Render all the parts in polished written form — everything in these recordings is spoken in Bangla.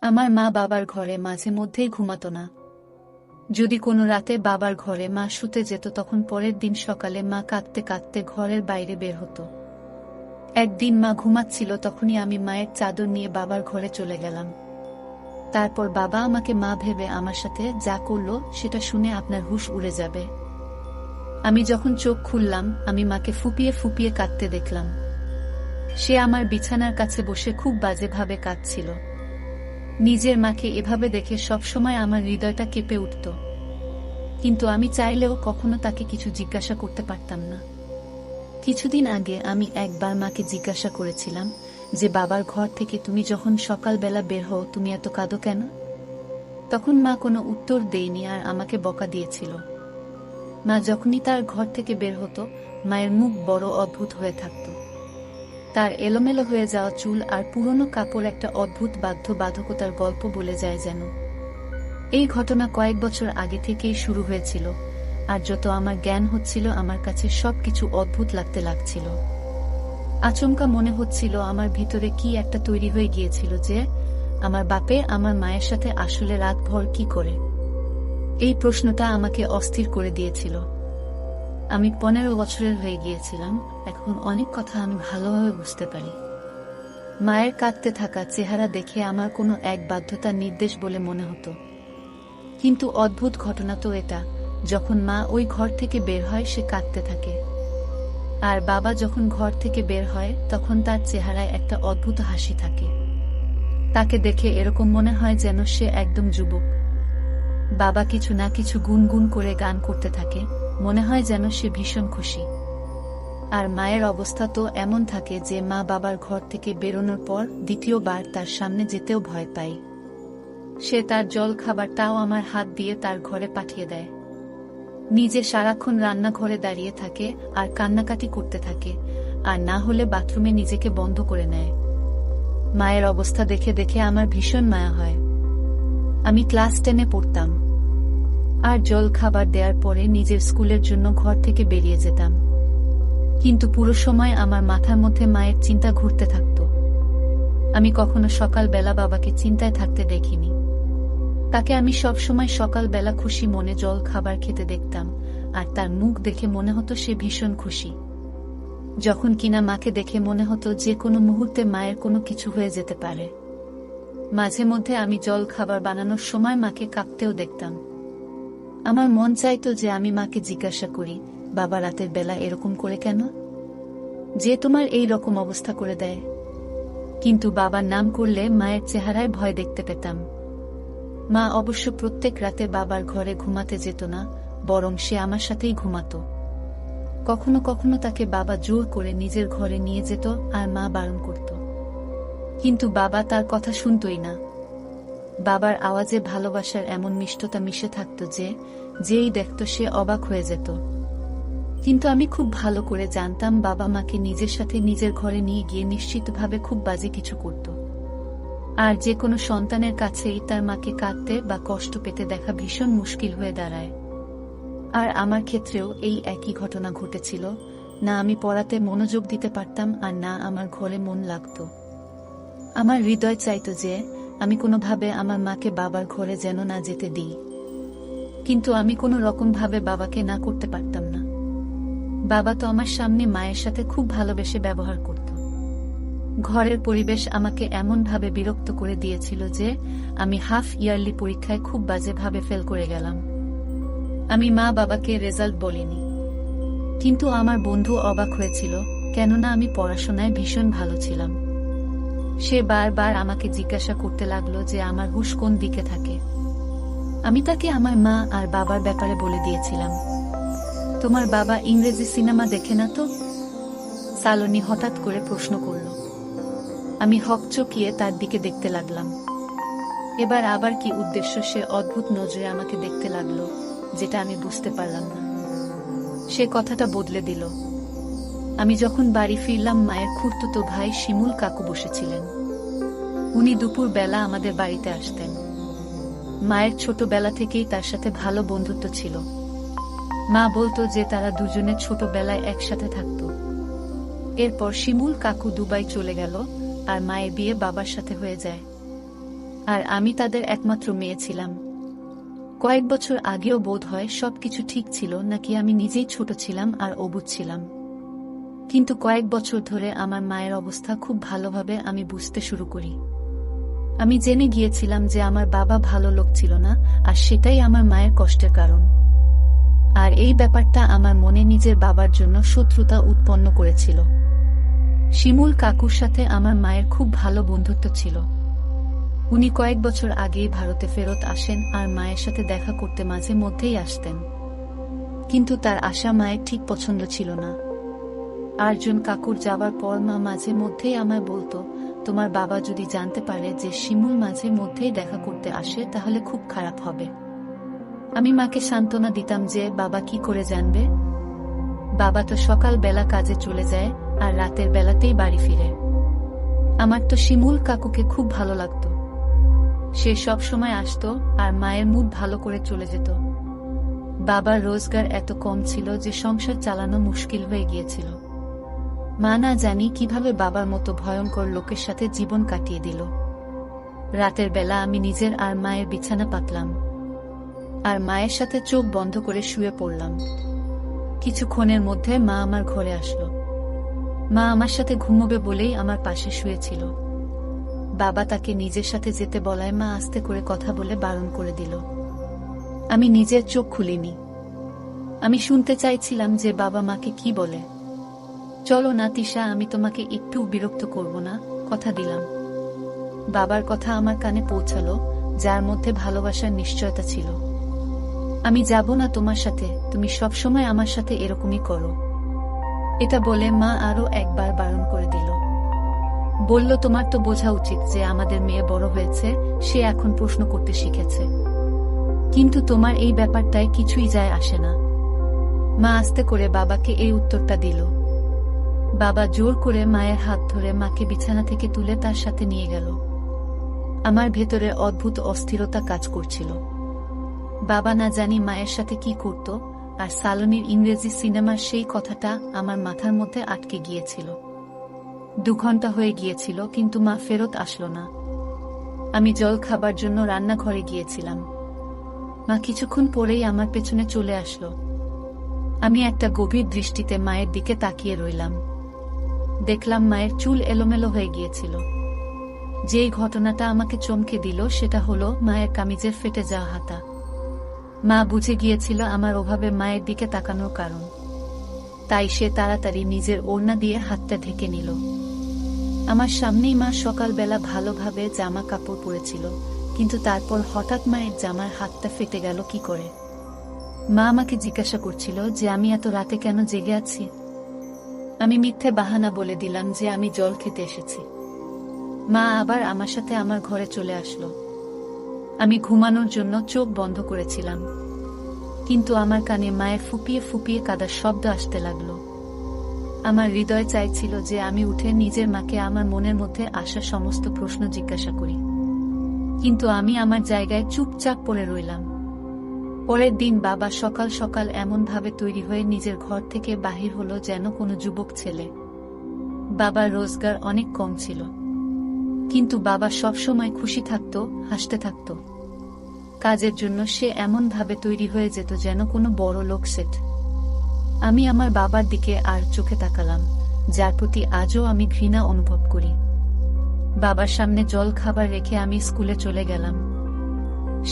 আমার মা বাবার ঘরে মাঝে মধ্যেই ঘুমাতো না। যদি কোনো রাতে বাবার ঘরে মা শুতে যেত তখন পরের দিন সকালে মা কাঁদতে কাঁদতে ঘরের বাইরে বের হতো। একদিন মা ঘুমাচ্ছিল, তখনই আমি মায়ের চাদর নিয়ে বাবার ঘরে চলে গেলাম। তারপর বাবা আমাকে মা ভেবে আমার সাথে যা করলো সেটা শুনে আপনার হুঁশ উড়ে যাবে। আমি যখন চোখ খুললাম আমি মাকে ফুপিয়ে ফুপিয়ে কাঁদতে দেখলাম। সে আমার বিছানার কাছে বসে খুব বাজেভাবে কাঁদছিল। নিজের মাকে এভাবে দেখে সবসময় আমার হৃদয়টা কেঁপে উঠত, কিন্তু আমি চাইলেও কখনো তাকে কিছু জিজ্ঞাসা করতে পারতাম না। কিছুদিন আগে আমি একবার মাকে জিজ্ঞাসা করেছিলাম যে বাবার ঘর থেকে তুমি যখন সকালবেলা বের হও তুমি এত কাঁদো কেন? তখন মা কোনো উত্তর দেয়নি আর আমাকে বকা দিয়েছিল। মা যখনই তার ঘর থেকে বের হতো মায়ের মুখ বড় অদ্ভুত হয়ে থাকত। তার এলোমেলো হয়ে যাওয়া চুল আর পুরনো কাপড় একটা অদ্ভুত বাধ্যবাধকতার গল্প বলে যায় যেন। এই ঘটনা কয়েক বছর আগে থেকেই শুরু হয়েছিল, আর যত আমার জ্ঞান হচ্ছিল আমার কাছে সবকিছু অদ্ভুত লাগতে লাগছিল। আচমকা মনে হচ্ছিল আমার ভিতরে কি একটা তৈরি হয়ে গিয়েছিল যে আমার বাপে আমার মায়ের সাথে আসলে রাতভর কি করে। এই প্রশ্নটা আমাকে অস্থির করে দিয়েছিল। আমি 15 বছরের হয়ে গিয়েছিলাম, এখন অনেক কথা আমি ভালোভাবে বুঝতে পারি। মায়ের কাঁদতে থাকা চেহারা দেখে আমার কোনো এক বাধ্যতার নির্দেশ বলে মনে হতো। কিন্তু অদ্ভুত ঘটনা তো এটা, যখন মা ওই ঘর থেকে বের হয় সে কাঁদতে থাকে, আর বাবা যখন ঘর থেকে বের হয় তখন তার চেহারায় একটা অদ্ভুত হাসি থাকে। তাকে দেখে এরকম মনে হয় যেন সে একদম যুবক। বাবা কিছু না কিছু গুনগুন করে গান করতে থাকে, মনে হয় যেন সে ভীষণ খুশি। আর মায়ের অবস্থা তো এমন থাকে যে মা বাবার ঘর থেকে বেরোনোর পর দ্বিতীয়বার তার সামনে যেতেও ভয় পায়। সে তার জল খাবারটাও আমার হাত দিয়ে তার ঘরে পাঠিয়ে দেয়। নিজে সারাক্ষণ রান্নাঘরে দাঁড়িয়ে থাকে আর কান্নাকাটি করতে থাকে, আর না হলে বাথরুমে নিজেকে বন্ধ করে নেয়। মায়ের অবস্থা দেখে দেখে আমার ভীষণ মায়া হয়। আমি ক্লাস 10-এ পড়তাম, আর জল খাবার দেওয়ার পরে নিজের স্কুলের জন্য ঘর থেকে বেরিয়ে যেতাম। কিন্তু পুরো সময় আমার মাথার মধ্যে মায়ের চিন্তা ঘুরতে থাকত। আমি কখনো সকালবেলা বাবাকে চিন্তায় থাকতে দেখিনি। তাকে আমি সবসময় সকালবেলা খুশি মনে জল খাবার খেতে দেখতাম, আর তার মুখ দেখে মনে হতো সে ভীষণ খুশি। যখন কিনা মাকে দেখে মনে হতো যে কোনো মুহূর্তে মায়ের কোনো কিছু হয়ে যেতে পারে। মাঝে মধ্যে আমি জল খাবার বানানোর সময় মাকে কাঁপতেও দেখতাম। আমার মন চাইতো যে আমি মাকে জিজ্ঞাসা করি, বাবা রাতের বেলা এরকম করে কেন, যে তোমার এই রকম অবস্থা করে দেয়? কিন্তু বাবার নাম করলে মায়ের চেহারায় ভয় দেখতে পেতাম। মা অবশ্য প্রত্যেক রাতে বাবার ঘরে ঘুমাতে যেত না, বরং সে আমার সাথেই ঘুমাতো। কখনো কখনো তাকে বাবা জোর করে নিজের ঘরে নিয়ে যেত আর মা বারণ করত, কিন্তু বাবা তার কথা শুনতই না। বাবার আওয়াজে ভালোবাসার এমন মিষ্টতা মিশে থাকত যে যেই দেখত সে অবাক হয়ে যেত। কিন্তু আমি খুব ভালো করে জানতাম বাবা মাকে নিজের সাথে নিজের ঘরে নিয়ে গিয়ে নিশ্চিতভাবে খুব বাজে কিছু করত। আর যে কোনো সন্তানের কাছেই তার মাকে কাঁদতে বা কষ্ট পেতে দেখা ভীষণ মুশকিল হয়ে দাঁড়ায়। আর আমার ক্ষেত্রেও এই একই ঘটনা ঘটেছিল। না আমি পড়াতে মনোযোগ দিতে পারতাম, আর না আমার ঘরে মন লাগত। আমার হৃদয় চাইতো যে আমি কোনোভাবে আমার মাকে বাবার ঘরে যেন না যেতে দিই, কিন্তু আমি কোনো রকম ভাবে বাবাকে না করতে পারতাম না। বাবা তো আমার সামনে মায়ের সাথে খুব ভালোবেসে ব্যবহার করত। ঘরের পরিবেশ আমাকে এমন ভাবে বিরক্ত করে দিয়েছিল যে আমি হাফ ইয়ারলি পরীক্ষায় খুব বাজেভাবে ফেল করে গেলাম। আমি মা বাবাকে রেজাল্ট বলিনি, কিন্তু আমার বন্ধু অবাক হয়েছিল, কেননা আমি পড়াশোনায় ভীষণ ভালো ছিলাম। সে বারবার আমাকে জিজ্ঞাসা করতে লাগলো যে আমার হুঁশ কোন দিকে থাকে। আমি তাকে আমার মা আর বাবার ব্যাপারে বলে দিয়েছিলাম। তোমার বাবা ইংরেজি সিনেমা দেখে না তো? সালোনি হঠাৎ করে প্রশ্ন করল। আমি হকচকিয়ে তার দিকে দেখতে লাগলাম। এবার আবার কি উদ্দেশ্য সে অদ্ভুত নজরে আমাকে দেখতে লাগলো, যেটা আমি বুঝতে পারলাম না। সে কথাটা বদলে দিল। আমি যখন বাড়ি ফিরলাম মায়ের খুড়তুতো ভাই শিমুল কাকু বসেছিলেন। উনি দুপুর বেলা আমাদের বাড়িতে আসতেন। মায়ের ছোটবেলা থেকেই তার সাথে ভালো বন্ধুত্ব ছিল। মা বলতো যে তারা দুজনে ছোটবেলায় একসাথে থাকত। এরপর শিমুল কাকু দুবাই চলে গেল আর মায়ের বিয়ে বাবার সাথে হয়ে যায়। আর আমি তাদের একমাত্র মেয়ে ছিলাম। কয়েক বছর আগেও বোধ হয় সবকিছু ঠিক ছিল, নাকি আমি নিজেই ছোট ছিলাম আর অবুঝ ছিলাম। কিন্তু কয়েক বছর ধরে আমার মায়ের অবস্থা খুব ভালোভাবে আমি বুঝতে শুরু করি। আমি জেনে গিয়েছিলাম যে আমার বাবা ভালো লোক ছিল না, আর সেটাই আমার মায়ের কষ্টের কারণ। আর এই ব্যাপারটা আমার মনে নিজের বাবার জন্য শত্রুতা উৎপন্ন করেছিল। শিমুল কাকুর সাথে আমার মায়ের খুব ভালো বন্ধুত্ব ছিল। উনি কয়েক বছর আগেই ভারতে ফেরত আসেন আর মায়ের সাথে দেখা করতে মাঝে মধ্যেই আসতেন। কিন্তু তার আসা মায়ের ঠিক পছন্দ ছিল না। আরজন কাকুর যাবার পর মা মাঝে মধ্যেই আমায় বলতো, তোমার বাবা যদি জানতে পারে যে শিমুল মাঝে মধ্যেই দেখা করতে আসে তাহলে খুব খারাপ হবে। আমি মাকে সান্ত্বনা দিতাম যে বাবা কি করে জানবে, বাবা তো সকাল বেলা কাজে চলে যায় আর রাতের বেলাতেই বাড়ি ফিরে। আমার তো শিমুল কাকুকে খুব ভালো লাগতো। সে সব সময় আসতো আর মায়ের মুড ভালো করে চলে যেত। বাবার রোজগার এত কম ছিল যে সংসার চালানো মুশকিল হয়ে গিয়েছিল। মা না জানি কিভাবে বাবার মতো ভয়ঙ্কর লোকের সাথে জীবন কাটিয়ে দিল। রাতের বেলা আমি নিজের আর মায়ের বিছানা পাতলাম, আর মায়ের সাথে চোখ বন্ধ করে শুয়ে পড়লাম। কিছুক্ষণের মধ্যে মা আমার ঘরে আসলো। মা আমার সাথে ঘুমোবে বলেই আমার পাশে শুয়েছিল। বাবা তাকে নিজের সাথে যেতে বলায় মা আস্তে করে কথা বলে বারণ করে দিল। আমি নিজের চোখ খুলিনি। আমি শুনতে চাইছিলাম যে বাবা মাকে কি বলে। চলো না তিশা, আমি তোমাকে একটু বিরক্ত করব না, কথা দিলাম। বাবার কথা আমার কানে পৌঁছালো, যার মধ্যে ভালোবাসার নিশ্চয়তা ছিল। আমি যাব না তোমার সাথে, তুমি সবসময় আমার সাথে এরকমই করো। এটা বলে মা আরো একবার বারণ করে দিল। বলল, তোমার তো বোঝা উচিত যে আমাদের মেয়ে বড় হয়েছে, সে এখন প্রশ্ন করতে শিখেছে। কিন্তু তোমার এই ব্যাপারটায় কিছুই যায় আসে না। মা আস্তে করে বাবাকে এই উত্তরটা দিল। বাবা জোর করে মায়ের হাত ধরে মাকে বিছানা থেকে তুলে তার সাথে নিয়ে গেল। আমার ভেতরে অদ্ভুত অস্থিরতা কাজ করছিল। বাবা না জানি মায়ের সাথে কি করত, আর সালোনির ইংরেজি সিনেমার সেই কথাটা আমার মাথার মধ্যে আটকে গিয়েছিল। 2 ঘন্টা হয়ে গিয়েছিল, কিন্তু মা ফেরত আসলো না। আমি জল খাবার জন্য রান্নাঘরে গিয়েছিলাম। মা কিছুক্ষণ পরেই আমার পেছনে চলে আসলো। আমি একটা গভীর দৃষ্টিতে মায়ের দিকে তাকিয়ে রইলাম। দেখলাম মায়ের চুল এলোমেলো হয়ে গিয়েছিল। যেই ঘটনাটা আমাকে চমকে দিল সেটা হলো মায়ের কামিজের ফেটে যাওয়া হাতা। মা বুঝে গিয়েছিল আমার ওভাবে মায়ের দিকে তাকানোর কারণ, তাই সে তাড়াতাড়ি নিজের ওড়না দিয়ে হাতটা ঢেকে নিল। আমার সামনেই মা সকালবেলা ভালোভাবে জামা কাপড় পরেছিল, কিন্তু তারপর হঠাৎ মায়ের জামার হাতটা ফেটে গেল কি করে। মা আমাকে জিজ্ঞাসা করছিল যে আমি এত রাতে কেন জেগে আছি। আমি মিথ্যে বাহানা বলে দিলাম যে আমি জল খেতে এসেছি। মা আবার আমার সাথে আমার ঘরে চলে আসলো। আমি ঘুমানোর জন্য চোখ বন্ধ করেছিলাম, কিন্তু আমার কানে মায়ের ফুপিয়ে ফুপিয়ে কাদার শব্দ আসতে লাগলো। আমার হৃদয় চাইছিল যে আমি উঠে নিজের মাকে আমার মনের মধ্যে আসা সমস্ত প্রশ্ন জিজ্ঞাসা করি, কিন্তু আমি আমার জায়গায় চুপচাপ পড়ে রইলাম। পরের দিন বাবা সকাল সকাল এমনভাবে তৈরি হয়ে নিজের ঘর থেকে বাহির হলো যেন কোনো যুবক ছেলে। বাবার রোজগার অনেক কম ছিল, কিন্তু বাবা সবসময় খুশি থাকত, হাসতে থাকত। কাজের জন্য সে এমনভাবে তৈরি হয়ে যেত যেন কোনো বড় লোক সেট। আমি আমার বাবার দিকে আর চোখে তাকালাম, যার প্রতি আজও আমি ঘৃণা অনুভব করি। বাবার সামনে জল খাবার রেখে আমি স্কুলে চলে গেলাম।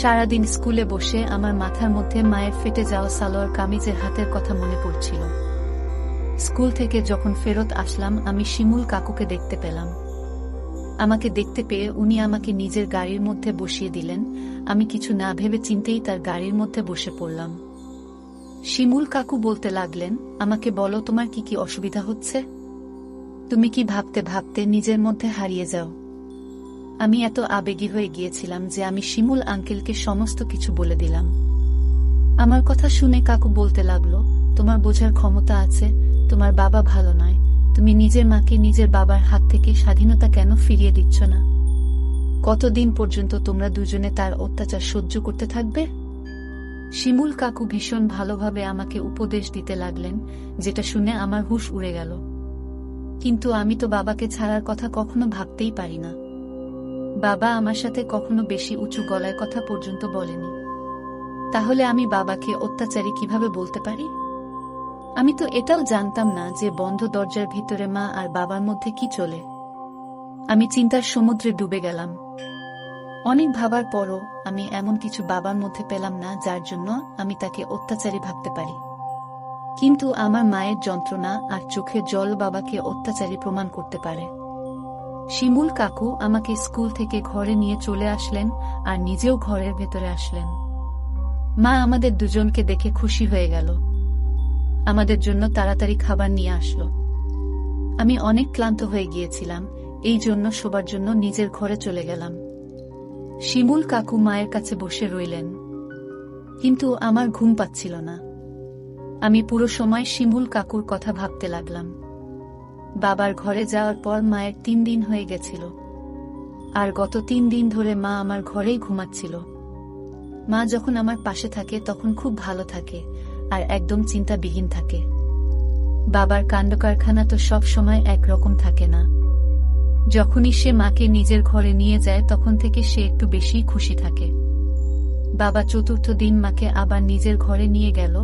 সারাদিন স্কুলে বসে আমার মাথার মধ্যে মায়ের ফেটে যাওয়া সালোয়ার কামিজের হাতের কথা মনে পড়ছিল। স্কুল থেকে যখন ফেরত আসলাম আমি শিমুল কাকুকে দেখতে পেলাম। আমাকে দেখতে পেয়ে উনি আমাকে নিজের গাড়ির মধ্যে বসিয়ে দিলেন। আমি কিছু না ভেবে চিন্তেই তার গাড়ির মধ্যে বসে পড়লাম। শিমুল কাকু বলতে লাগলেন, আমাকে বলো তোমার কি কি অসুবিধা হচ্ছে? তুমি কি ভাবতে ভাবতে নিজের মধ্যে হারিয়ে যাও? আমি এত আবেগী হয়ে গিয়েছিলাম যে আমি শিমুল আঙ্কেলকে সমস্ত কিছু বলে দিলাম। আমার কথা শুনে কাকু বলতে লাগলো, তোমার বোঝার ক্ষমতা আছে, তোমার বাবা ভালো নয়, তুমি নিজের মাকে নিজের বাবার হাত থেকে স্বাধীনতা কেন ফিরিয়ে দিচ্ছ না? কতদিন পর্যন্ত তোমরা দুজনে তার অত্যাচার সহ্য করতে থাকবে? শিমুল কাকু ভীষণ ভালোভাবে আমাকে উপদেশ দিতে লাগলেন, যেটা শুনে আমার হুঁশ উড়ে গেল। কিন্তু আমি তো বাবাকে ছাড়ার কথা কখনো ভাবতেই পারি না। বাবা আমার সাথে কখনো বেশি উঁচু গলায় কথা পর্যন্ত বলেনি। তাহলে আমি বাবাকে অত্যাচারী কিভাবে বলতে পারি? আমি তো এটাও জানতাম না যে বন্ধ দরজার ভিতরে মা আর বাবার মধ্যে কি চলে। আমি চিন্তার সমুদ্রে ডুবে গেলাম। অনেক ভাবার পরও আমি এমন কিছু বাবার মধ্যে পেলাম না যার জন্য আমি তাকে অত্যাচারী ভাবতে পারি। কিন্তু আমার মায়ের যন্ত্রণা আর চোখের জল বাবাকে অত্যাচারী প্রমাণ করতে পারে। শিমুল কাকু আমাকে স্কুল থেকে ঘরে নিয়ে চলে আসলেন আর নিজেও ঘরের ভেতরে আসলেন। মা আমাদের দুজনকে দেখে খুশি হয়ে গেল। আমাদের জন্য তাড়াতাড়ি খাবার নিয়ে আসলো। আমি অনেক ক্লান্ত হয়ে গিয়েছিলাম, এই জন্য শোবার জন্য নিজের ঘরে চলে গেলাম। শিমুল কাকু মায়ের কাছে বসে রইলেন, কিন্তু আমার ঘুম পাচ্ছিল না। আমি পুরো সময় শিমুল কাকুর কথা ভাবতে লাগলাম। বাবার ঘরে যাওয়ার পর মায়ের 3 দিন হয়ে গেছিল, আর গত 3 দিন ধরে মা আমার ঘরেই ঘুমাচ্ছিল। মা যখন আমার পাশে থাকে তখন খুব ভালো থাকে আর একদম চিন্তাবিহীন থাকে। বাবার কাণ্ডকারখানা তো সব সময় একরকম থাকে না। যখনই সে মাকে নিজের ঘরে নিয়ে যায় তখন থেকে সে একটু বেশি খুশি থাকে। বাবা 4র্থ দিন মাকে আবার নিজের ঘরে নিয়ে গেল,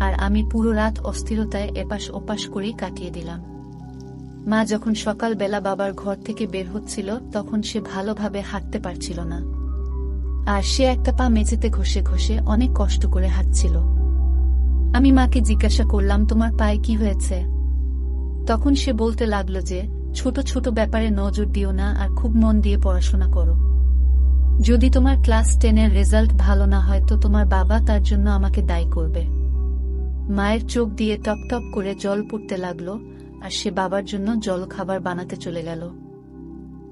আর আমি পুরো রাত অস্থিরতায় এপাশ ওপাশ করেই কাটিয়ে দিলাম। মা যখন সকালবেলা বাবার ঘর থেকে বের হচ্ছিল তখন সে ভালোভাবে হাঁটতে পারছিল না, আর সে একটা পা মেঝেতে ঘষে ঘষে অনেক কষ্ট করে হাঁটছিল। আমি মাকে জিজ্ঞাসা করলাম, তোমার পায়ে কি হয়েছে? তখন সে বলতে লাগলো যে, ছোট ছোট ব্যাপারে নজর দিও না আর খুব মন দিয়ে পড়াশোনা করো। যদি তোমার ক্লাস 10-এর রেজাল্ট ভালো না হয় তো তোমার বাবা তার জন্য আমাকে দায়ী করবে। মায়ের চোখ দিয়ে টপ টপ করে জল পড়তে লাগলো, আর সে বাবার জন্য জলখাবার বানাতে চলে গেল।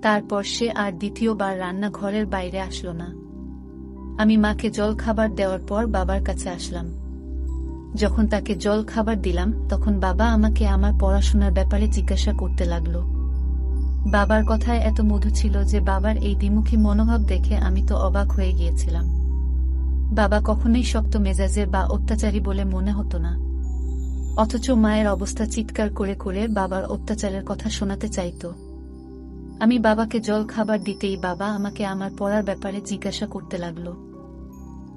তারপর সে আর দ্বিতীয়বার রান্নাঘরের বাইরে আসলো না। আমি মাকে জলখাবার দেওয়ার পর বাবার কাছে আসলাম। যখন তাকে জল খাবার দিলাম তখন বাবা আমাকে আমার পড়াশোনার ব্যাপারে জিজ্ঞাসা করতে লাগলো। বাবার কথায় এত মধু ছিল যে বাবার এই দ্বিমুখী মনোভাব দেখে আমি তো অবাক হয়ে গিয়েছিলাম। বাবা কখনোই শক্ত মেজাজের বা অত্যাচারী বলে মনে হতো না, অথচ মায়ের অবস্থা চিৎকার করে করে বাবার অত্যাচারের কথা শোনাতে চাইত। আমি বাবাকে জল খাবার দিতেই বাবা আমাকে আমার পড়ার ব্যাপারে জিজ্ঞাসা করতে লাগলো।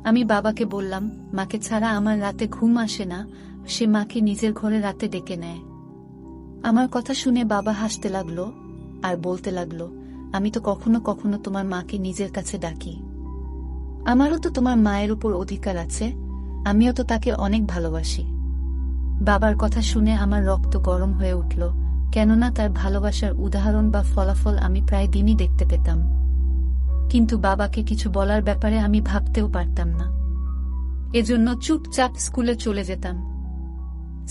আমি বাবাকে বললাম, মাকে ছাড়া আমার রাতে ঘুম আসে না, সে মাকে নিজের ঘরে রাতে ডেকে নেয়। আমার কথা শুনে বাবা হাসতে লাগলো আর বলতে লাগলো, আমি তো কখনো কখনো তোমার মাকে নিজের কাছে ডাকি। আমারও তো তোমার মায়ের উপর অধিকার আছে, আমিও তো তাকে অনেক ভালোবাসি। বাবার কথা শুনে আমার রক্ত গরম হয়ে উঠল, কেননা তার ভালোবাসার উদাহরণ বা ফলাফল আমি প্রায় দিনই দেখতে পেতাম। কিন্তু বাবাকে কিছু বলার ব্যাপারে আমি ভাবতেও পারতাম না। এজন্য চুপচাপ স্কুলে চলে যেতাম।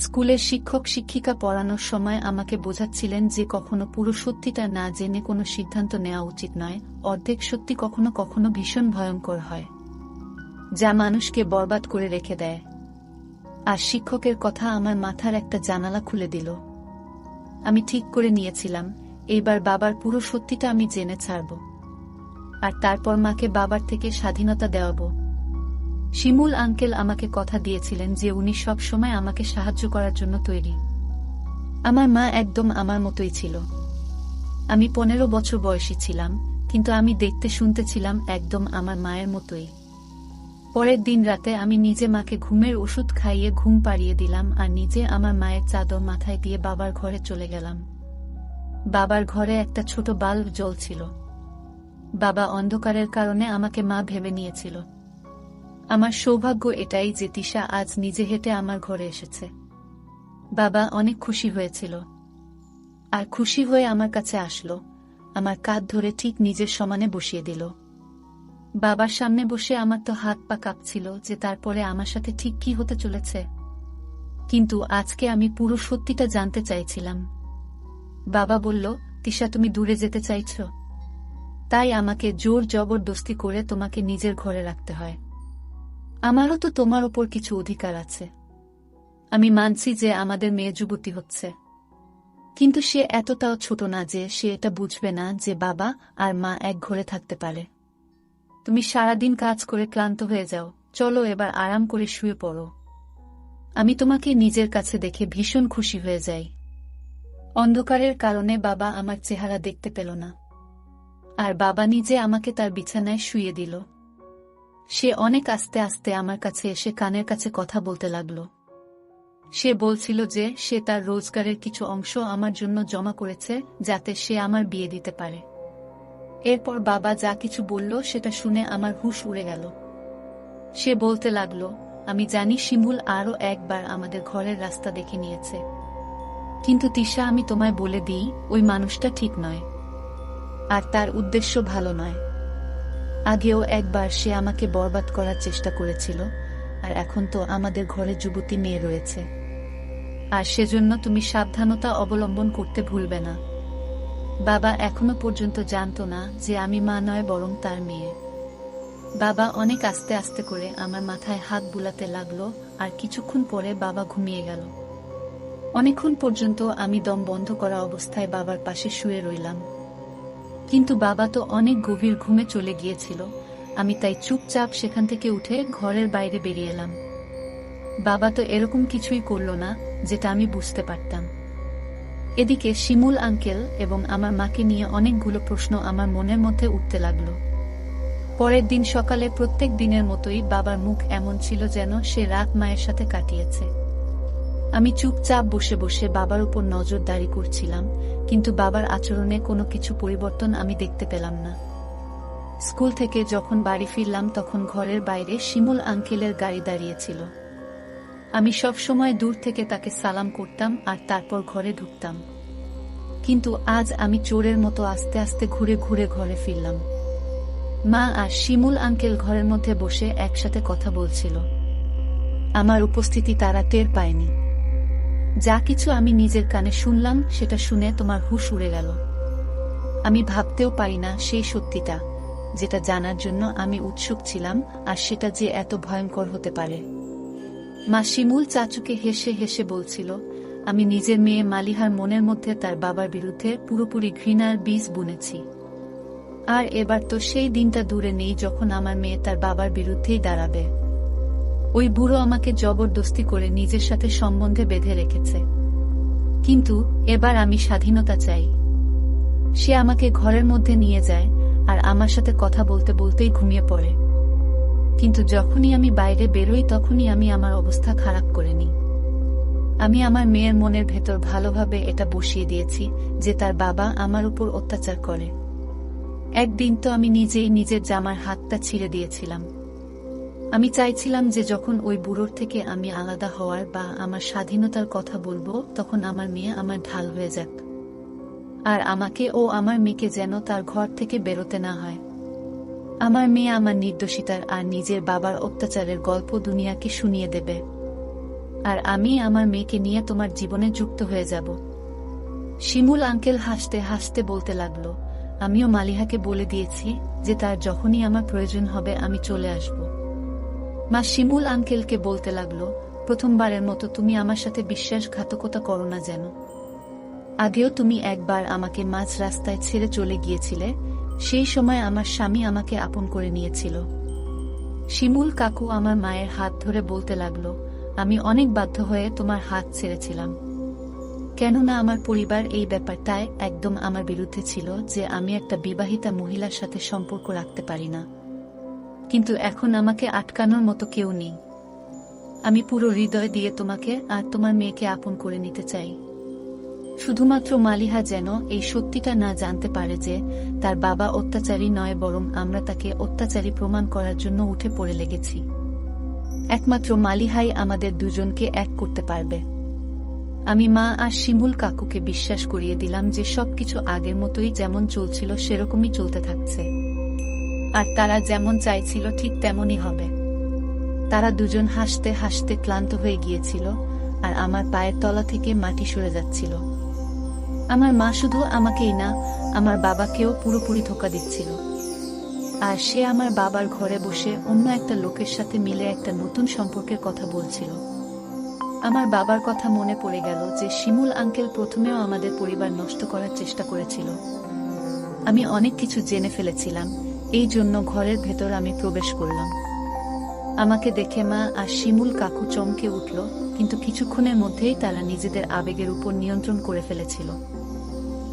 স্কুলের শিক্ষক শিক্ষিকা পড়ানোর সময় আমাকে বোঝাচ্ছিলেন যে কখনো পুরো সত্যিটা না জেনে কোনো সিদ্ধান্ত নেওয়া উচিত নয়, অর্ধেক সত্যি কখনো কখনো ভীষণ ভয়ঙ্কর হয়, যা মানুষকে বরবাদ করে রেখে দেয়। আর শিক্ষকের কথা আমার মাথার একটা জানালা খুলে দিল। আমি ঠিক করে নিয়েছিলাম, এইবার বাবার পুরো সত্যিটা আমি জেনে ছাড়ব, আর তারপর মাকে বাবার থেকে স্বাধীনতা দেওয়াবো। শিমুল আঙ্কেল আমাকে কথা দিয়েছিলেন যে উনি সব সময় আমাকে সাহায্য করার জন্য তৈরি। আমার মা একদম আমার মতোই ছিল। আমি 15 বছর বয়সী ছিলাম, কিন্তু আমি দেখতে শুনতে ছিলাম একদম আমার মায়ের মতোই। পরের দিন রাতে আমি নিজে মাকে ঘুমের ওষুধ খাইয়ে ঘুম পাড়িয়ে দিলাম আর নিজে আমার মায়ের চাদর মাথায় দিয়ে বাবার ঘরে চলে গেলাম। বাবার ঘরে একটা ছোট বাল্ব জ্বলছিল। বাবা অন্ধকারের কারণে আমাকে মা ভেবে নিয়েছিল। আমার সৌভাগ্য এটাই যে তিশা আজ নিজে হেঁটে আমার ঘরে এসেছে। বাবা অনেক খুশি হয়েছিল, আর খুশি হয়ে আমার কাছে আসলো, আমার কাঁধ ধরে ঠিক নিজের সমানে বসিয়ে দিল। বাবার সামনে বসে আমার তো হাত পা কাঁপছিল যে তারপরে আমার সাথে ঠিক কি হতে চলেছে। কিন্তু আজকে আমি পুরো সত্যিটা জানতে চাইছিলাম। বাবা বলল, তিশা তুমি দূরে যেতে চাইছ, তাই আমাকে জোর জবরদস্তি করে তোমাকে নিজের ঘরে রাখতে হয়। আমারও তো তোমার ওপর কিছু অধিকার আছে। আমি মানছি যে আমাদের মেয়ে যুবতী হচ্ছে, কিন্তু সে এতটাও ছোট না যে সে এটা বুঝবে না যে বাবা আর মা এক ঘরে থাকতে পারে। তুমি সারাদিন কাজ করে ক্লান্ত হয়ে যাও, চলো এবার আরাম করে শুয়ে পড়ো। আমি তোমাকে নিজের কাছে দেখে ভীষণ খুশি হয়ে যাই। অন্ধকারের কারণে বাবা আমার চেহারা দেখতে পেল না। আর বাবা নিজে আমাকে তার বিছানায় শুইয়ে দিল। সে অনেক আস্তে আস্তে আমার কাছে এসে কানের কাছে কথা বলতে লাগল। সে বলছিল যে সে তার রোজগারের কিছু অংশ আমার জন্য জমা করেছে যাতে সে আমার বিয়ে দিতে পারে। এরপর বাবা যা কিছু বলল সেটা শুনে আমার হুঁশ উড়ে গেল। সে বলতে লাগল, আমি জানি শিমুল আরও একবার আমাদের ঘরের রাস্তা দেখে নিয়েছে, কিন্তু তিশা আমি তোমায় বলে দিই ওই মানুষটা ঠিক নয়, আর তার উদ্দেশ্য ভালো নয়। আগেও একবার সে আমাকে বরবাদ করার চেষ্টা করেছিল, আর এখন তো আমাদের ঘরে যুবতী মেয়ে রয়েছে, আর সেজন্য তুমি সাবধানতা অবলম্বন করতে ভুলবে না। বাবা এখনো পর্যন্ত জানতো না যে আমি মা নয় বরং তার মেয়ে। বাবা অনেক আস্তে আস্তে করে আমার মাথায় হাত বুলাতে লাগলো, আর কিছুক্ষণ পরে বাবা ঘুমিয়ে গেল। অনেকক্ষণ পর্যন্ত আমি দম বন্ধ করা অবস্থায় বাবার পাশে শুয়ে রইলাম, কিন্তু বাবা তো অনেক গভীর ঘুমে চলে গিয়েছিল। আমি তাই চুপচাপ সেখান থেকে উঠে ঘরের বাইরে বেরিয়ে এলাম। বাবা তো এরকম কিছুই করল না যেটা আমি বুঝতে পারতাম। এদিকে শিমুল আঙ্কেল এবং আমার মাকে নিয়ে অনেকগুলো প্রশ্ন আমার মনের মধ্যে উঠতে লাগলো। পরের দিন সকালে প্রত্যেক দিনের মতোই বাবার মুখ এমন ছিল যেন সে রাত মায়ের সাথে কাটিয়েছে। আমি চুপচাপ বসে বসে বাবার উপর নজরদারি করছিলাম, কিন্তু বাবার আচরণে কোনো কিছু পরিবর্তন আমি দেখতে পেলাম না। স্কুল থেকে যখন বাড়ি ফিরলাম তখন ঘরের বাইরে শিমুল আঙ্কেলের গাড়ি দাঁড়িয়েছিল। আমি সব সময় দূর থেকে তাকে সালাম করতাম আর তারপর ঘরে ঢুকতাম, কিন্তু আজ আমি চোরের মতো আস্তে আস্তে ঘুরে ঘুরে ঘরে ফিরলাম। মা আর শিমুল আঙ্কেল ঘরের মধ্যে বসে একসাথে কথা বলছিল। আমার উপস্থিতি তারা টের পায়নি। যা কিছু আমি নিজের কানে শুনলাম সেটা শুনে তোমার হুঁশ উড়ে গেল। আমি ভাবতেও পারি না সেই সত্যিটা, যেটা জানার জন্য আমি উৎসুক ছিলাম, আর সেটা যে এত ভয়ঙ্কর হতে পারে। মা শিমুল চাচুকে হেসে হেসে বলছিল, আমি নিজের মেয়ে মালিহার মনের মধ্যে তার বাবার বিরুদ্ধে পুরোপুরি ঘৃণার বীজ বুনেছি। আর এবার তো সেই দিনটা দূরে নেই যখন আমার মেয়ে তার বাবার বিরুদ্ধেই দাঁড়াবে। ওই বুড়ো আমাকে জবরদস্তি করে নিজের সাথে সম্বন্ধে বেঁধে রেখেছে, কিন্তু এবার আমি স্বাধীনতা চাই। সে আমাকে ঘরের মধ্যে নিয়ে যায় আর আমার সাথে কথা বলতে বলতেই ঘুমিয়ে পড়ে, কিন্তু যখনই আমি বাইরে বেরোই তখনই আমি আমার অবস্থা খারাপ করে নিই। আমি আমার মেয়ের মনের ভেতর ভালোভাবে এটা বসিয়ে দিয়েছি যে তার বাবা আমার উপর অত্যাচার করে। একদিন তো আমি নিজেই নিজের জামার হাতটা ছিঁড়ে দিয়েছিলাম। আমি চাইছিলাম যে যখন ওই বুড়োর থেকে আমি আলাদা হওয়ার বা আমার স্বাধীনতার কথা বলবো তখন আমার মেয়ে আমার ঢাল হয়ে যাক, আর আমাকে ও আমার মেয়েকে যেন তার ঘর থেকে বেরোতে না হয়। আমার মেয়ে আমার নির্দোষিতার আর নিজের বাবার অত্যাচারের গল্প দুনিয়াকে শুনিয়ে দেবে, আর আমি আমার মেয়েকে নিয়ে তোমার জীবনে যুক্ত হয়ে যাব। শিমুল আঙ্কেল হাসতে হাসতে বলতে লাগলো, আমিও মালিহাকে বলে দিয়েছি যে তার যখনই আমার প্রয়োজন হবে আমি চলে আসব। মা শিমুল আঙ্কেলকে বলতে লাগলো, প্রথমবারের মতো তুমি আমার সাথে বিশ্বাসঘাতকতা করো না যেন। আগেও তুমি একবার আমাকে মাঝ রাস্তায় ছেড়ে চলে গিয়েছিলে, সেই সময় আমার স্বামী আমাকে আপন করে নিয়েছিল। শিমুল কাকু আমার মায়ের হাত ধরে বলতে লাগলো, আমি অনেক বাধ্য হয়ে তোমার হাত ছেড়েছিলাম, কেননা আমার পরিবার এই ব্যাপারটায় একদম আমার বিরুদ্ধে ছিল যে আমি একটা বিবাহিতা মহিলার সাথে সম্পর্ক রাখতে পারি না। কিন্তু এখন আমাকে আটকানোর মতো কেউ নেই। আমি পুরো হৃদয় দিয়ে তোমাকে আর তোমার মেয়েকে আপন করে নিতে চাই। শুধুমাত্র মালিহা যেন এই সত্যিটা না জানতে পারে যে তার বাবা অত্যাচারী নয়, বরং আমরা তাকে অত্যাচারী প্রমাণ করার জন্য উঠে পড়ে লেগেছি। একমাত্র মালিহাই আমাদের দুজনকে এক করতে পারবে। আমি মা আর শিমুল কাকুকে বিশ্বাস করিয়ে দিলাম যে সবকিছু আগের মতোই যেমন চলছিল সেরকমই চলতে থাকছে, আর তারা যেমন চাইছিল ঠিক তেমনই হবে। তারা দুজন হাসতে হাসতে ক্লান্ত হয়ে গিয়েছিল, আর আমার পায়ের তলা থেকে মাটি সরে যাচ্ছিল। আমার মা শুধু আমাকেই না, আমার বাবাকেও পুরোপুরি ধোঁকা দিচ্ছিল, আর সে আমার বাবার ঘরে বসে অন্য একটা লোকের সাথে মিলে একটা নতুন সম্পর্কের কথা বলছিল। আমার বাবার কথা মনে পড়ে গেল যে শিমুল আঙ্কেল প্রথমেও আমাদের পরিবার নষ্ট করার চেষ্টা করেছিল। আমি অনেক কিছু জেনে ফেলেছিলাম, এই জন্য ঘরের ভেতর আমি প্রবেশ করলাম। আমাকে দেখে মা আর শিমুল কাকু চমকে উঠল, কিন্তু কিছুক্ষণের মধ্যেই তারা নিজেদের আবেগের উপর নিয়ন্ত্রণ করে ফেলেছিল।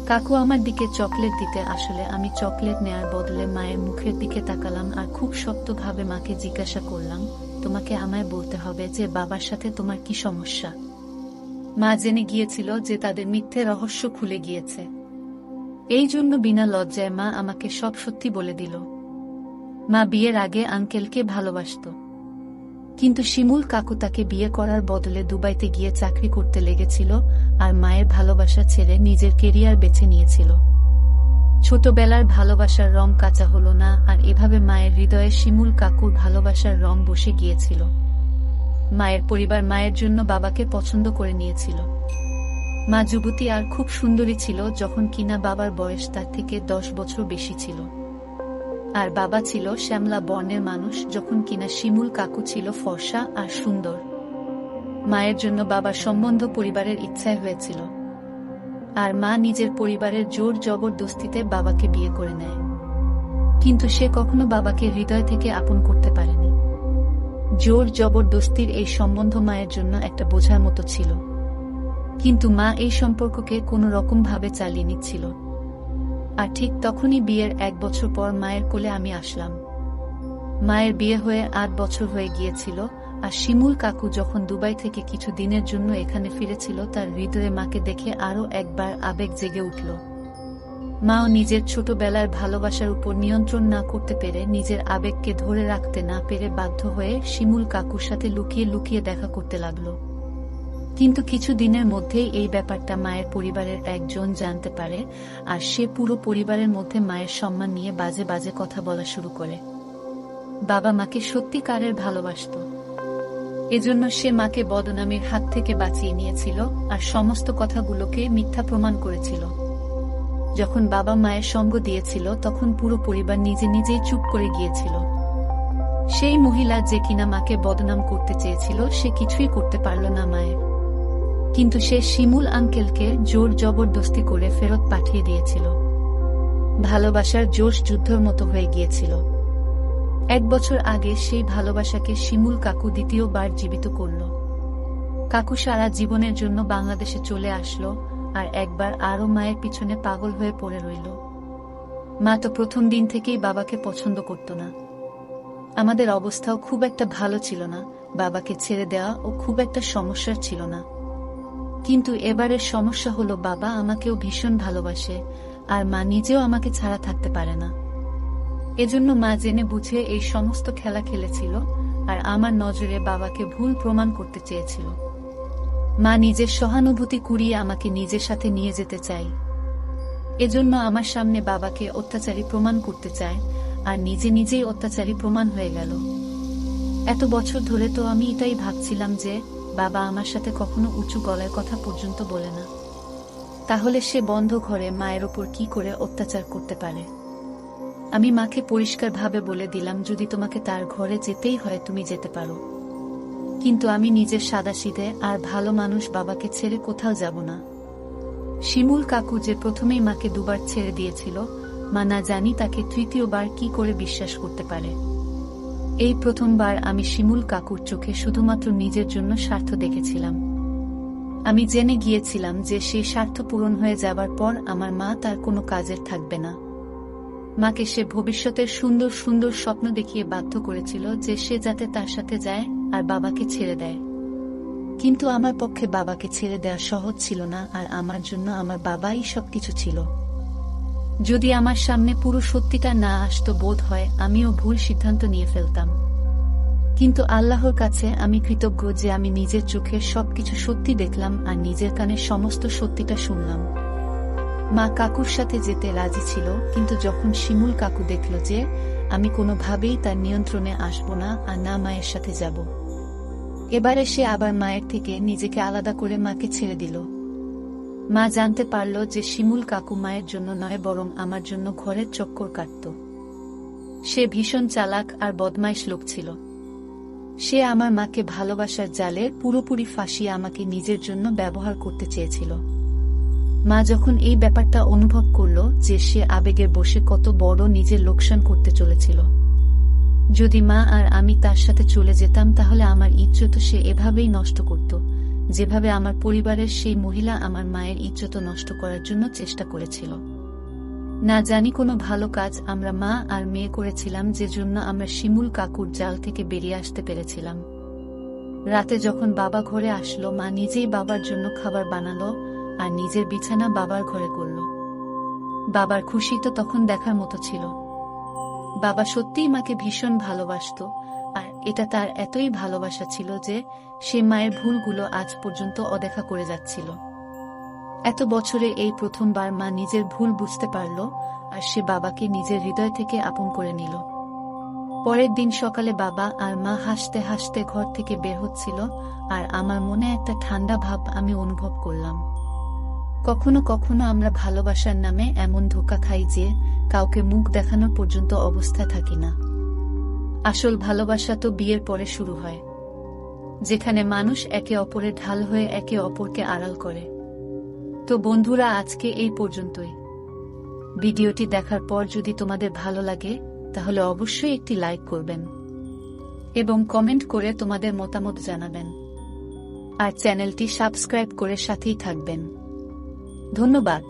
কাকু আমার দিকে চকলেট দিতে আসলে আমি চকলেট নেয়ার বদলে মায়ের মুখের দিকে তাকালাম আর খুব শক্তভাবে মাকে জিজ্ঞাসা করলাম, তোমাকে আমায় বলতে হবে যে বাবার সাথে তোমার কি সমস্যা? মা জেনে গিয়েছিল যে তাদের মিথ্যে রহস্য খুলে গিয়েছে। এই জন্য বিনা লজ্জায় মা আমাকে সব সত্যি বলে দিল। মা বিয়ের আগে আঙ্কেলকে ভালোবাসত, কিন্তু শিমুল কাকু তাকে বিয়ে করার বদলে দুবাইতে গিয়ে চাকরি করতে লেগেছিল আর মায়ের ভালোবাসা ছেড়ে নিজের কেরিয়ার বেছে নিয়েছিল। ছোটবেলার ভালোবাসার রং কাঁচা হলো না, আর এভাবে মায়ের হৃদয়ে শিমুল কাকুর ভালোবাসার রং বসে গিয়েছিল। মায়ের পরিবার মায়ের জন্য বাবাকে পছন্দ করে নিয়েছিল। মা যুবতী আর খুব সুন্দরী ছিল, যখন কিনা বাবার বয়স তার থেকে 10 বছর বেশি ছিল। আর বাবা ছিল শ্যামলা বর্ণের মানুষ, যখন কিনা শিমুল কাকু ছিল ফর্সা আর সুন্দর। মায়ের জন্য বাবার সম্বন্ধ পরিবারের ইচ্ছায় হয়েছিল, আর মা নিজের পরিবারের জোর জবরদস্তিতে বাবাকে বিয়ে করে নেয়। কিন্তু সে কখনো বাবাকে হৃদয় থেকে আপন করতে পারেনি। জোর জবরদস্তির এই সম্বন্ধ মায়ের জন্য একটা বোঝার মতো ছিল, কিন্তু মা এই সম্পর্ককে কোনো রকম ভাবে চালিয়ে নিচ্ছিল। আর ঠিক তখনই বিয়ের 1 বছর পর মায়ের কোলে আমি আসলাম। মায়ের বিয়ে হয়ে 8 বছর হয়ে গিয়েছিল, আর শিমুল কাকু যখন দুবাই থেকে কিছু দিনের জন্য এখানে ফিরেছিল, তার হৃদয়ে মাকে দেখে আরো একবার আবেগ জেগে উঠল। মাও নিজের ছোটবেলার ভালোবাসার উপর নিয়ন্ত্রণ না করতে পেরে, নিজের আবেগকে ধরে রাখতে না পেরে বাধ্য হয়ে শিমুল কাকুর সাথে লুকিয়ে লুকিয়ে দেখা করতে লাগলো। কিন্তু কিছু দিনের মধ্যেই এই ব্যাপারটা মায়ের পরিবারের একজন জানতে পারে, আর সে পুরো পরিবারের মধ্যে মায়ের সম্মান নিয়ে বাজে বাজে কথা বলা শুরু করে। বাবা মাকে সত্যিকারের ভালোবাসত, এজন্য সে মাকে বদনামের হাত থেকে বাঁচিয়ে নিয়েছিল আর সমস্ত কথাগুলোকে মিথ্যা প্রমাণ করেছিল। যখন বাবা মায়ের সঙ্গ দিয়েছিল, তখন পুরো পরিবার নিজে নিজেই চুপ করে গিয়েছিল। সেই মহিলা যে কিনা মাকে বদনাম করতে চেয়েছিল, সে কিছুই করতে পারল না মায়ের। কিন্তু সে শিমুল আঙ্কেলকে জোর জবরদস্তি করে ফেরত পাঠিয়ে দিয়েছিল। ভালোবাসার জোশ যুদ্ধের মতো হয়ে গিয়েছিল। 1 বছর আগে সেই ভালোবাসাকে শিমুল কাকু দ্বিতীয়বার জীবিত করল। কাকু সারা জীবনের জন্য বাংলাদেশে চলে আসলো, আর একবার আরো মায়ের পিছনে পাগল হয়ে পড়ে রইল। মা তো প্রথম দিন থেকেই বাবাকে পছন্দ করত না। আমাদের অবস্থাও খুব একটা ভালো ছিল না, বাবাকে ছেড়ে দেওয়া ও খুব একটা সমস্যার ছিল না। কিন্তু এবারের সমস্যা হলো, বাবা আমাকেও ভীষণ ভালোবাসে, আর মা নিজেও আমাকে ছাড়া থাকতে পারে না। এজন্য মা জেনে বুঝে এই সমস্ত খেলা খেলেছিল, আর আমার নজরে বাবাকে ভুল প্রমাণ করতে চেয়েছিল। মা নিজের সহানুভূতি কুড়িয়ে আমাকে নিজের সাথে নিয়ে যেতে চাই। এজন্য আমার সামনে বাবাকে অত্যাচারী প্রমাণ করতে চায়, আর নিজে নিজেই অত্যাচারী প্রমাণ হয়ে গেল। এত বছর ধরে তো আমি এটাই ভাবছিলাম যে বাবা আমার সাথে কখনো উঁচু গলার কথা পর্যন্ত বলে না, তাহলে সে বন্ধ ঘরে মায়ের ওপর কি করে অত্যাচার করতে পারে? আমি মাকে পরিষ্কারভাবে বলে দিলাম, যদি তোমাকে তার ঘরে যেতেই হয় তুমি যেতে পারো, কিন্তু আমি নিজের সাদাসিধে আর ভালো মানুষ বাবাকে ছেড়ে কোথাও যাব না। শিমুল কাকু যে প্রথমেই মাকে 2 বার ছেড়ে দিয়েছিল, মা না জানি তাকে 3য়-বার কি করে বিশ্বাস করতে পারে। এই প্রথমবার আমি শিমুল কাকুর চোখে শুধুমাত্র নিজের জন্য স্বার্থ দেখেছিলাম। আমি জেনে গিয়েছিলাম যে সেই স্বার্থ পূরণ হয়ে যাবার পর আমার মা তার কোনো কাজের থাকবে না। মাকে সে ভবিষ্যতের সুন্দর সুন্দর স্বপ্ন দেখিয়ে বাধ্য করেছিল যে সে যাতে তার সাথে যায় আর বাবাকে ছেড়ে দেয়। কিন্তু আমার পক্ষে বাবাকে ছেড়ে দেওয়া সহজ ছিল না, আর আমার জন্য আমার বাবাই সবকিছু ছিল। যদি আমার সামনে পুরো সত্যিটা না আসতো, বোধ হয় আমিও ভুল সিদ্ধান্ত নিয়ে ফেলতাম। কিন্তু আল্লাহর কাছে আমি কৃতজ্ঞ যে আমি নিজের চোখে সবকিছু সত্যি দেখলাম আর নিজের কানে সমস্ত সত্যিটা শুনলাম। মা কাকুর সাথে যেতে রাজি ছিল, কিন্তু যখন শিমুল কাকু দেখল যে আমি কোনোভাবেই তার নিয়ন্ত্রণে আসব না আর না মায়ের সাথে যাব, এবারে সে আবার মায়ের থেকে নিজেকে আলাদা করে মাকে ছেড়ে দিল। মা জানতে পারল যে শিমুল কাকু মায়ের জন্য নয়, বরং আমার জন্য ঘরের চক্কর কাটত। সে ভীষণ চালাক আর বদমাইশ লোক ছিল। সে আমার মাকে ভালোবাসার জালে পুরোপুরি ফাঁসিয়ে আমাকে নিজের জন্য ব্যবহার করতে চেয়েছিল। মা যখন এই ব্যাপারটা অনুভব করল যে সে আবেগের বশে কত বড় নিজের লোকসান করতে চলেছিল, যদি মা আর আমি তার সাথে চলে যেতাম তাহলে আমার ইজ্জত সে এভাবেই নষ্ট করত, যেভাবে আমার পরিবারের সেই মহিলা আমার মায়ের ইজ্জত নষ্ট করার জন্য চেষ্টা করেছিল। না জানি কোনো ভালো কাজ আমরা মা আর মেয়ে করেছিলাম, যে জন্য আমরা শিমুল কাকুর জাল থেকে বেরিয়ে আসতে পেরেছিলাম। রাতে যখন বাবা ঘরে আসলো, মা নিজেই বাবার জন্য খাবার বানালো আর নিজের বিছানা বাবার ঘরে করল। বাবার খুশি তো তখন দেখার মতো ছিল। বাবা সত্যিই মাকে ভীষণ ভালোবাসতো, আর এটা তার এতই ভালোবাসা ছিল যে সে মায়ের ভুলগুলো আজ পর্যন্ত অদেখা করে যাচ্ছিল। এত বছরে এই প্রথমবার মা নিজের ভুল বুঝতে পারল, আর সে বাবাকে নিজের হৃদয় থেকে আপন করে নিল। পরের দিন সকালে বাবা আর মা হাসতে হাসতে ঘর থেকে বের হচ্ছিল, আর আমার মনে একটা ঠান্ডা ভাব আমি অনুভব করলাম। কখনো কখনো আমরা ভালোবাসার নামে এমন ধোঁকা খাই যে কাউকে মুখ দেখানো পর্যন্ত অবস্থা থাকি না। আসল ভালোবাসা তো বিয়ের পরে শুরু হয়, যেখানে মানুষ একে অপরের ঢাল হয়ে একে অপরকে আড়াল করে। তো বন্ধুরা, আজকে এই পর্যন্তই। ভিডিওটি দেখার পর যদি তোমাদের ভালো লাগে তাহলে অবশ্যই একটি লাইক করবেন এবং কমেন্ট করে তোমাদের মতামত জানাবেন, আর চ্যানেলটি সাবস্ক্রাইব করে সাথেই থাকবেন। ধন্যবাদ।